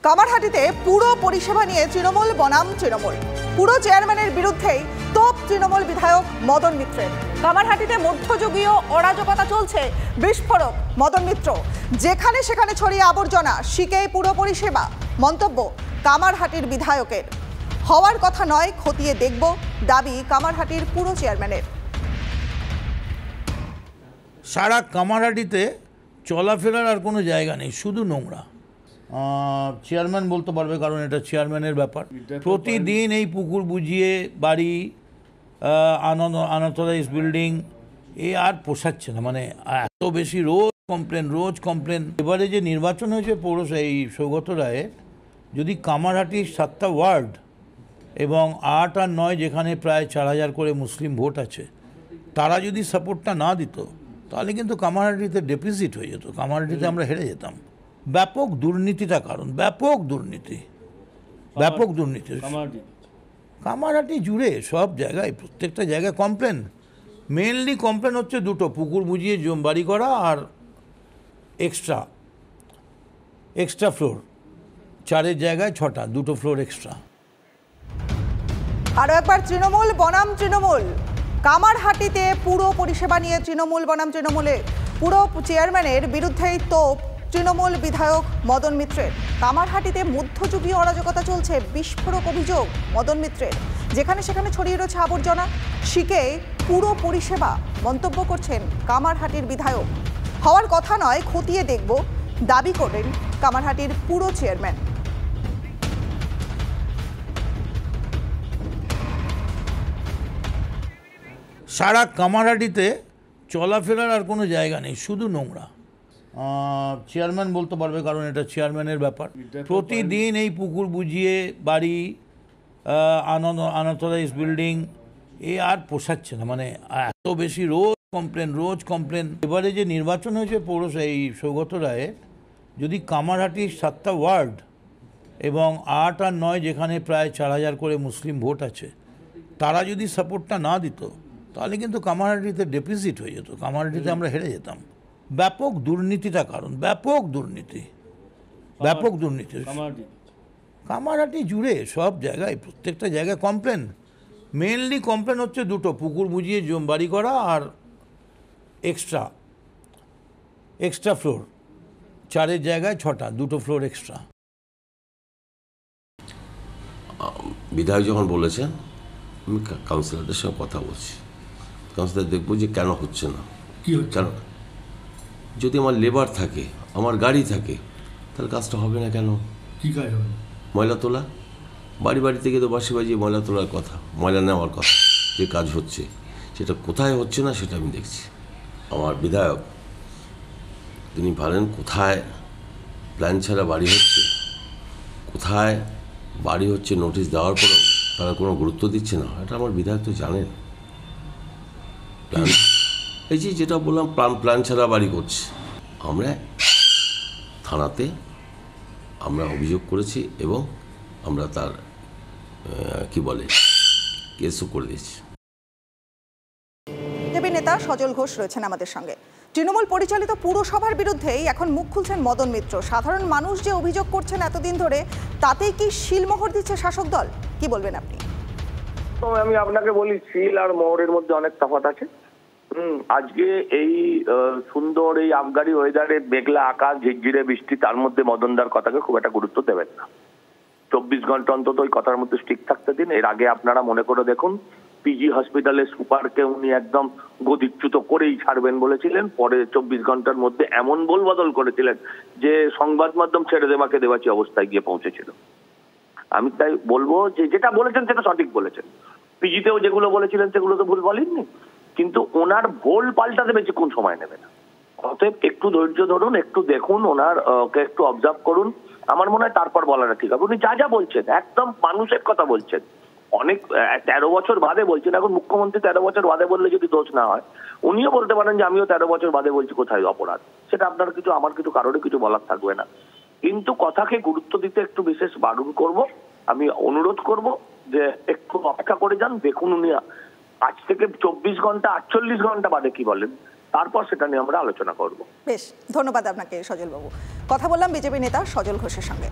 কামারহাটিতে পুরো পরিষেবা নিয়ে তৃণমূল বনাম তৃণমূল। পুরো চেয়ারম্যানের বিরুদ্ধেই তোপ তৃণমূল বিধায়ক মদন মিত্রের। কামারহাটিতে মধ্যযুগীয় অরাজকতা চলছে, বিস্ফোরক মদন মিত্র। যেখানে সেখানে ছড়িয়ে আবর্জনা, শিকে পুরো পরিষেবা। মন্তব্য কামারহাটির বিধায়কের। হওয়ার কথা নয়, খতিয়ে দেখব, দাবি কামারহাটির পুরো চেয়ারম্যানের। সারা কামারহাটিতে চলাফেরার আর কোনো জায়গা নেই, শুধু নোংরা। চেয়ারম্যান বলতে পারবে, কারণ এটা চেয়ারম্যানের ব্যাপার। প্রতিদিন এই পুকুর বুঝিয়ে বাড়ি, আনঅথরাইজ বিল্ডিং, এ আর পোষাচ্ছে না। মানে এত বেশি রোজ কমপ্লেন। এবারে যে নির্বাচন হয়েছে পৌরসভা এই সৌগত রায়ের, যদি কামারহাটির 7টা ওয়ার্ড এবং 8 আর 9 যেখানে প্রায় 4000 করে মুসলিম ভোট আছে, তারা যদি সাপোর্টটা না দিত, তাহলে কিন্তু কামারহাটিতে ডেপিজিট হয়ে যেত, কামারহাটিতে আমরা হেরে যেতাম। ব্যাপক দুর্নীতিটা কারণ, ব্যাপক দুর্নীতি। কামারহাটি জুড়ে সব জায়গায়, প্রত্যেকটা জায়গায় কমপ্লেন। মেনলি কমপ্লেন হচ্ছে দুটো: পুকুর বুঝিয়ে বাড়ি করা আর এক্সট্রা ফ্লোর। 4-এর জায়গায় 6টা, 2টো ফ্লোর এক্সট্রা। আরো একবার তৃণমূল বনাম তৃণমূল। কামারহাটিতে পুরো পরিষেবা নিয়ে তৃণমূল বনাম তৃণমূলে পুরো চেয়ারম্যানের বিরুদ্ধেই তোপ তৃণমূল বিধায়ক মদন মিত্রের। কামারহাটিতে মধ্যযুগীয় অরাজকতা চলছে, বিস্ফোরক অভিযোগ মদন মিত্রের। যেখানে সেখানে ছড়িয়ে রয়েছে আবর্জনা, শিকে পুরো পরিষেবা। মন্তব্য করছেন কামারহাটির বিধায়ক। হওয়ার কথা নয়, খতিয়ে দেখব, দাবি করেন কামারহাটির পুরো চেয়ারম্যান। সারা কামারহাটিতে চলাফেরার আর কোনো জায়গা নেই, শুধু নোংরা। চেয়ারম্যান বলতে পারবে, কারণ এটা চেয়ারম্যানের ব্যাপার। প্রতিদিন এই পুকুর বুঝিয়ে বাড়ি, আনঅথরাইজ বিল্ডিং, এ আর পোষাচ্ছে না। মানে এত বেশি রোজ কমপ্লেন। এবারে যে নির্বাচন হয়েছে পৌরসভা এই সৌগত রায়ের, যদি কামারহাটির 7টা ওয়ার্ড এবং 8 আর 9 যেখানে প্রায় 4000 করে মুসলিম ভোট আছে, তারা যদি সাপোর্টটা না দিত, তাহলে কিন্তু কামারহাটিতে ডেপিজিট হয়ে যেত, কামারহাটিতে আমরা হেরে যেতাম। ব্যাপক দুর্নীতিটা কারণ, ব্যাপক দুর্নীতি। কামারহাটি জুড়ে সব জায়গায়, প্রত্যেকটা জায়গায় কমপ্লেন। মেনলি কমপ্লেন হচ্ছে দুটো: পুকুর বুঝিয়ে বাড়ি করা আর এক্সট্রা ফ্লোর। 4-এর জায়গায় 6টা, 2টো ফ্লোর এক্সট্রা। বিধায়ক যখন বলেছেন, আমি কাউন্সিলরদের সঙ্গে কথা বলছি। কাউন্সিলর দেখবো যে কেন হচ্ছে না, কেন। যদি আমার লেবার থাকে, আমার গাড়ি থাকে, তাহলে কাজটা হবে না কেন? কি কাজ হবে? ময়লা তোলা। বাড়ি থেকে তো বাসি বাজিয়ে ময়লা তোলার কথা, ময়লা নেওয়ার কথা। যে কাজ হচ্ছে, সেটা কোথায় হচ্ছে না সেটা আমি দেখছি। আমার বিধায়ক তিনি ভাবেন কোথায় প্ল্যান ছাড়া বাড়ি হচ্ছে, কোথায় বাড়ি হচ্ছে নোটিশ দেওয়ার পরেও তারা কোনো গুরুত্ব দিচ্ছে না। এটা আমার বিধায়ক তো জানেন। প্ল্যান, এই যেটা বললাম, প্ল্যান ছাড়া বাড়ি করছে। আমরা থানাতে আমরা অভিযোগ করেছি এবং আমরা তার কেসও করে দিয়েছি। বিজেপি নেতা সজল ঘোষ রয়েছেন আমাদের সঙ্গে। তৃণমূল পরিচালিত পুরসভার বিরুদ্ধেই এখন মুখ খুলছেন মদন মিত্র। সাধারণ মানুষ যে অভিযোগ করছেন এতদিন ধরে, তাতেই কি শিলমোহর দিচ্ছে শাসক দল? কি বলবেন আপনি? তো আমি আপনাকে বলি, শিল আর মোহরের মধ্যে অনেক তফাৎ আছে। আজকে এই সুন্দর এই আবগারি ওয়েদারে, মেঘলা আকাশ, ঝিরঝিরে বৃষ্টি, তার মধ্যে মদনদার কথাকে খুব একটা গুরুত্ব দেবেন না। 24 ঘন্টা অন্তত ওই কথার মধ্যে স্টিক থাকতে দিন। এর আগে আপনারা মনে করে দেখুন, পিজি হসপিটালের সুপারকে উনি একদম গদিচ্যুত করেই ছাড়বেন বলেছিলেন। পরে 24 ঘন্টার মধ্যে এমন বদল করেছিলেন যে সংবাদ মাধ্যম ছেড়ে দেবাচি অবস্থায় গিয়ে পৌঁছেছিল। আমি তাই বলবো যে যেটা বলেছেন সেটা সঠিক বলেছেন। পিজিতেও যেগুলো বলেছিলেন সেগুলো তো ভুল বলেননি, কিন্তু ওনার ভোল পাল্টাতে বেশিক্ষণ সময় নেবে না। অতএব একটু ধৈর্য ধরুন, একটু দেখুন, ওনার একটু অবজার্ভ করুন। আমার মনে হয় তারপর বলাটা ঠিক হবে। উনি যা বলছেন একদম মানুষের কথা বলছেন। অনেক 13 বছর বাদে বলছেন। এখন মুখ্যমন্ত্রী 13 বছর বাদে বললে যদি দোষ না হয়, উনিও বলতে পারেন যে আমিও 13 বছর বাদে বলছি, কোথায় অপরাধ? সেটা আপনার কিছু, আমার কিছু, কারোরই কিছু বলার থাকবে না। কিন্তু কথাকে গুরুত্ব দিতে একটু বিশেষ বারণ করব। আমি অনুরোধ করব যে একটু অপেক্ষা করে যান, দেখুন উনি আজ থেকে 24 ঘন্টা 48 ঘন্টা বাদে কি বলেন, তারপর সেটা নিয়ে আমরা আলোচনা করব। বেশ, ধন্যবাদ আপনাকে সজল বাবু। কথা বললাম বিজেপি নেতা সজল ঘোষের সঙ্গে।